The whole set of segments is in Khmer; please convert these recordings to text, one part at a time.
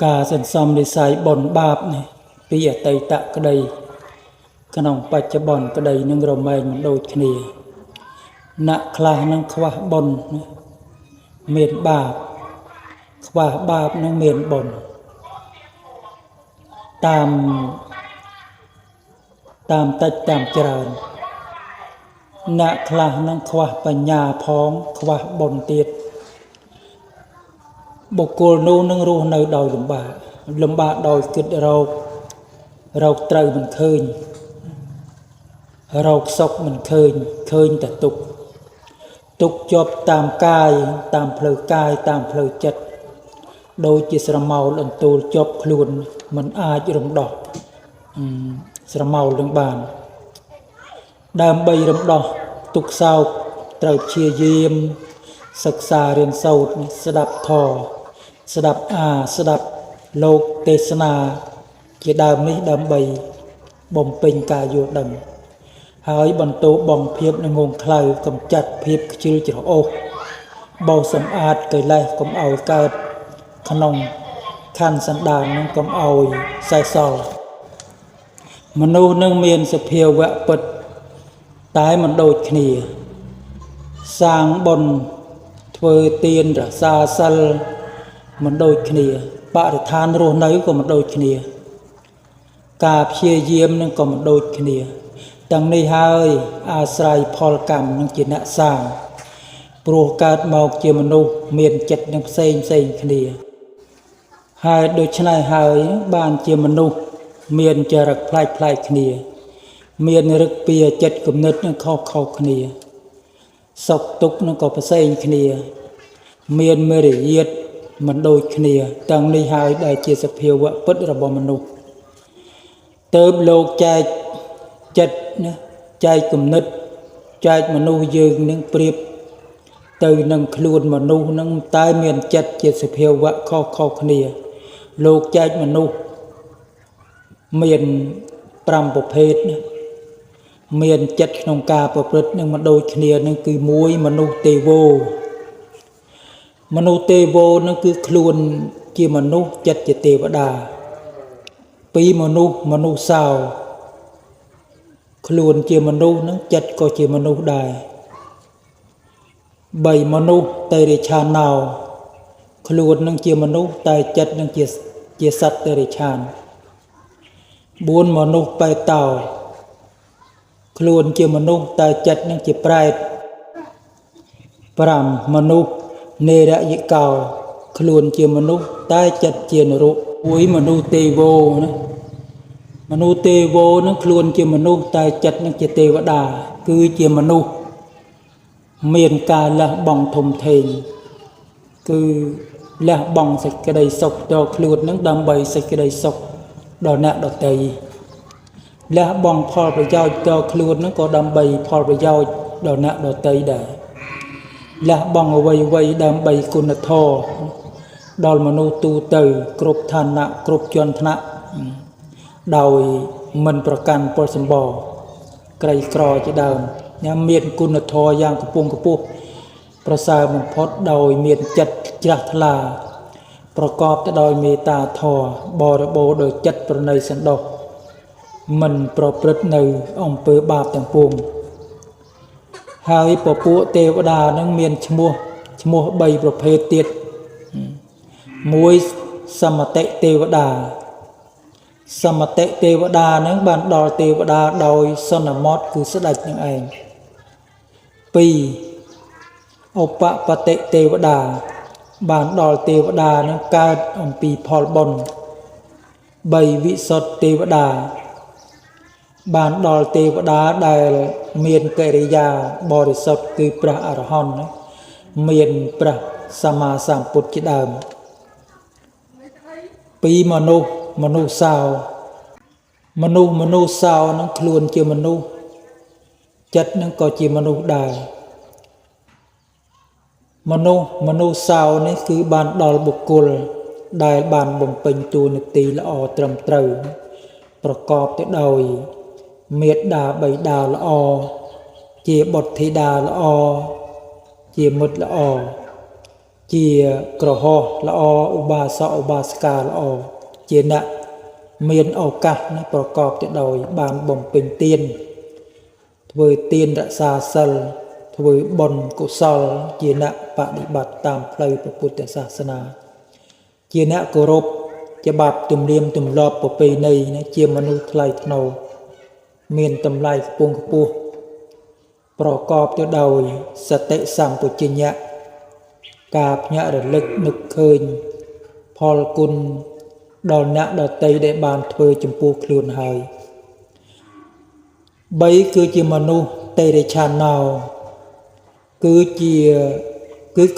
ការសន្សំនិស័យបនបាបនេះពីអតីតក្តីក្នុងបច្ចុប្បន្នក្តីនឹងរមែងមិនដូចគ្នាអ្នកខ្លះនឹងខ្វះបនមានបាបខ្វះបាបនឹងមានបនតាមតិចតាមច្រើនអ្នកខ្លះនឹងខ្វះបញ្ញាផងខ្វះបនទៀតបុគ្គលនោះនឹងរស់នៅដោយលំបាកដោយគិតរកត្រូវមិនឃើញរកសុខមិនឃើញតែទុក្ខជាប់តាមកាយតាមផ្លូវកាយតាមផ្លូវចិត្តដូចជាស្រមោលអន្ទូលជាប់ខ្លួនមិនអាចរំដោះស្រមោលនឹងបានដើម្បីរំដោះទុក្ខសោកត្រូវព្យាយាមសិក្សារៀនសូត្រស្ដាប់ធម៌ស្ដាប់លោកទេសនាជាដើមនេះដើម្បីបំពេញការយល់ដឹងហើយបន្តបងភាពនៅងងខ្លៅកំចាត់ភាពខ្ជិលច្រអូសបោសសម្អាតកិលេសកុំឲ្យកើតក្នុងខណ្ឌសន្តាននឹងកុំឲ្យសេសសល់មនុស្សនឹងមានសភាវៈពិតតែមិនដូចគ្នាសាងបុណ្យធ្វើទានរក្សាសិលមិនដូចគ្នាបរិស្ថានរស់នៅក៏មិនដូចគ្នាការព្យាយាមនឹងក៏មិនដូចគ្នាទាំងនេះហើយអាស្រ័យផលកម្មនឹងជាអ្នកសាងព្រោះកើតមកជាមនុស្សមានចិត្តនឹងផ្សេងគ្នាហើយដូច្នេះហើយបានជាមនុស្សមានចរិតប្លែកគ្នាមានឫកពីចិត្តគំនិតនឹងខុសគ្នាសុខទុក្ខនឹងក៏ផ្សេងគ្នាមានមេរយាទមិនដូចគ្នាទាំងនេះហើយដែលជាសភាវៈពិតរបស់មនុស្សទៅលោកចែកចិត្តណាចែកគំនិតចែកមនុស្សយើងនឹងប្រៀបទៅនឹងខ្លួនមនុស្សនឹងតែមានចិត្តជាសភាវៈខុសគ្នាលោកចែកមនុស្សមាន5ប្រភេទណាមានចិត្តក្នុងការប្រព្រឹត្តនឹងមិនដូចគ្នានឹងគឺ1មនុស្សទេវោនឹងគឺខ្លួនជាមនុស្សចិត្តជាទេវតា2មនុស្សសោខ្លួនជាមនុស្សនឹងចិត្តក៏ជាមនុស្សដែរ3មនុស្សតិរិឆានោខ្លួននឹងជាមនុស្សតែចិត្តនឹងជាសត្វតិរិឆាន4មនុស្សបេតោខ្លួនជាមនុស្សតែចិត្តនឹងជាប្រេត5មនុស្សនេរយិកោខ្លួនជាមនុស្សតែចិត្តជានរក1មនុស្សទេវោណាមនុស្សទេវោនឹងខ្លួនជាមនុស្សតែចិត្តនឹងជាទេវតាគឺជាមនុស្សមានការលះបង់ធំធេងគឺលះបង់សេចក្តីសុខដល់ខ្លួននឹងដើម្បីសេចក្តីសុខដល់អ្នកដទៃលះបង់ផលប្រយោជន៍ដល់ខ្លួននឹងក៏ដើម្បីផលប្រយោជន៍ដល់អ្នកដទៃដែរលះបង់អ្វីដើម្បីគុណធម៌ដល់មនុស្សទូទៅគ្រប់ឋានៈគ្រប់ជាន់ថ្នាក់ដោយមិនប្រកាន់ពលសម្បល់ក្រីក្រជាដើមញ៉ាំមានគុណធម៌យ៉ាងខ្ពង់ខ្ពស់ប្រសើរបំផុតដោយមានចិត្តជ្រះថ្លាប្រកបទៅដោយមេត្តាធម៌បរិបូរដោយចិត្តប្រណីសន្តោសមិនប្រព្រឹត្តនៅអំពើបាបទាំងពួងហើយពពួកទេវតានឹងមានឈ្មោះ3ប្រភេទទៀត1សមតិទេវតានឹងបានដល់ទេវតាដោយសន្មតគឺស្ដេចនឹងឯង2ឧបបតិទេវតាបានដល់ទេវតានឹងកើតអំពីផលបុណ្យ3វិសុទ្ធទេវតាបានដល់ទេវតាដែលមានកិរិយាបរិសុទ្ធគឺព្រះអរហន្តមានព្រះសម្មាសម្ពុទ្ធជាដើម2មនុស្សសោនឹងខ្លួនជាមនុស្សចិត្តនឹងក៏ជាមនុស្សដែរមនុស្សសោនេះគឺបានដល់បុគ្គលដែលបានបំពេញតួនាទីល្អត្រឹមត្រូវប្រកបទៅដោយមេត្តាបិតាល្អជាបុត្រធីតាល្អជាមិត្តល្អ chia cờ ho là o ba sọ ba ska là o chia nạ miền ổ cả nóประกอบទៅដោយបានបំពេញទានធ្វើទានរក្សាសិលធ្វើបុណ្យកុសលជាអ្នកបដិបត្តិតាមផ្លូវព្រះពុទ្ធសាសនាជាអ្នកគោរពច្បាប់ទំនៀមទម្លាប់ប្រពៃណីជាមនុស្សថ្លៃថ្នូរមានតម្លៃខ្ពង់ខ្ពស់ប្រកបទៅដោយសតិសម្បជញ្ញៈការភ្ញាក់រលឹកនឹកឃើញផលគុណដល់អ្នកដទៃដែលបានធ្វើចំពោះខ្លួនហើយ3គឺជាមនុស្សទេរឆាណោគឺ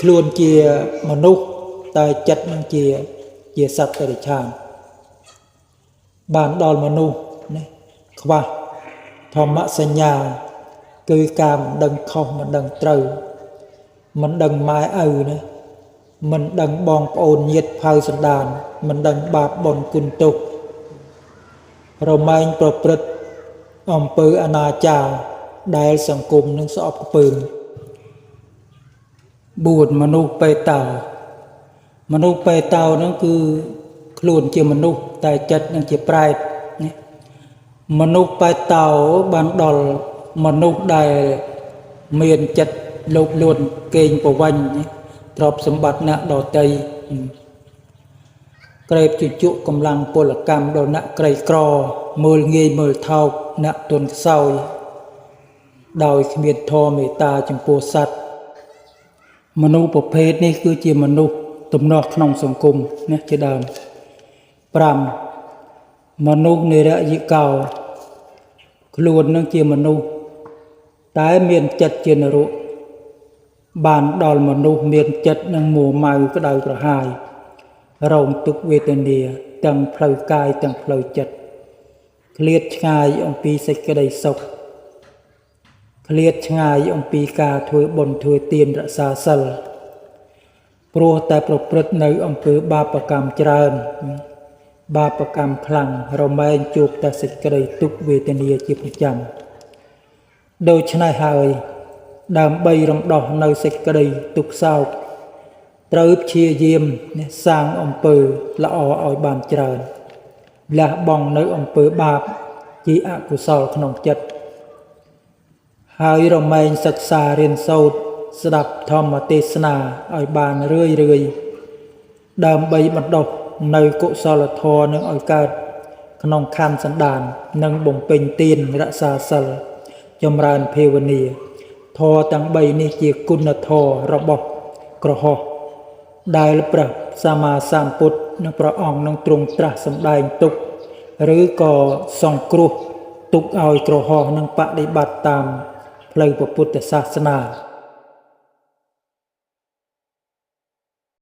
ខ្លួនជាមនុស្សតែចិត្តនឹងជាសត្វទេរឆានបានដល់មនុស្សនេះខ្វះធម្មសញ្ញាគឺការមិនដឹងខុសមិនដឹងត្រូវមិនដឹងម៉ែឪណាមិនដឹងបងប្អូនញាតិផៅសន្តានមិនដឹងបាបបុណ្យគុណទុក្ខរមែងប្រព្រឹត្តអំពើអនាចារដែលសង្គមនឹងស្អប់ខ្ពើម4មនុស្សបេតោមនុស្សបេតោហ្នឹងគឺខ្លួនជាមនុស្សតែចិត្តនឹងជាប្រែតមនុស្សបេតោបានដល់មនុស្សដែលមានចិត្តលោភលួនកេងប្រវ័ញ្ចទ្រព្យសម្បត្តិអ្នកដទៃក្រេបជញ្ជក់កម្លាំងពលកម្មដល់អ្នកក្រីក្រមើលងាយមើលថោកអ្នកទន់ខ្សោយដោយគ្មានធម៌មេត្តាចំពោះសត្វមនុស្សប្រភេទនេះគឺជាមនុស្សទំនាស់ក្នុងសង្គមនេះជាដើម5មនុស្សនិរយិកោខ្លួននឹងជាមនុស្សតែមានចិត្តជានរកបានដល់មនុស្សមានចិត្តនឹងមួម៉ៅក្តៅក្រហាយរងទុក្ខវេទនាទាំងផ្លូវកាយទាំងផ្លូវចិត្តឃ្លាតឆ្ងាយអំពីសេចក្តីសុខឃ្លាតឆ្ងាយអំពីការធ្វើបុណ្យធ្វើទានរក្សាសិលព្រោះតែប្រព្រឹត្តនៅអំពើបាបកម្មច្រើនបាបកម្មខ្លាំងរមែងជួបតែសេចក្តីទុក្ខវេទនាជាប្រចាំដូច្នេះហើយដើម្បីរំដោះនៅសេចក្តីទុក្ខសោកត្រូវព្យាយាមសាងអំពើល្អឲ្យបានច្រើនលះបង់នៅអំពើបាបជាអកុសលក្នុងចិត្តហើយរមែងសិក្សារៀនសូត្រស្ដាប់ធម្មទេសនាឲ្យបានរឿយដើម្បីបណ្ដុះនៅកុសលធម៌នឹងឲ្យកើតក្នុងខណ្ឌសន្តាននិងបំពេញទានរក្សាសិលចម្រើនភាវនាធម៌ទាំង3នេះជាគុណធម៌របស់ក្រហមដែលព្រះសម្មាសម្ពុទ្ធនិងព្រះអង្គនឹងទ្រង់ត្រាស់សម្ដែងទុកឬក៏សង្គ្រោះទុកឲ្យក្រហមនឹងបដិបត្តិតាមផ្លូវពុទ្ធសាសនា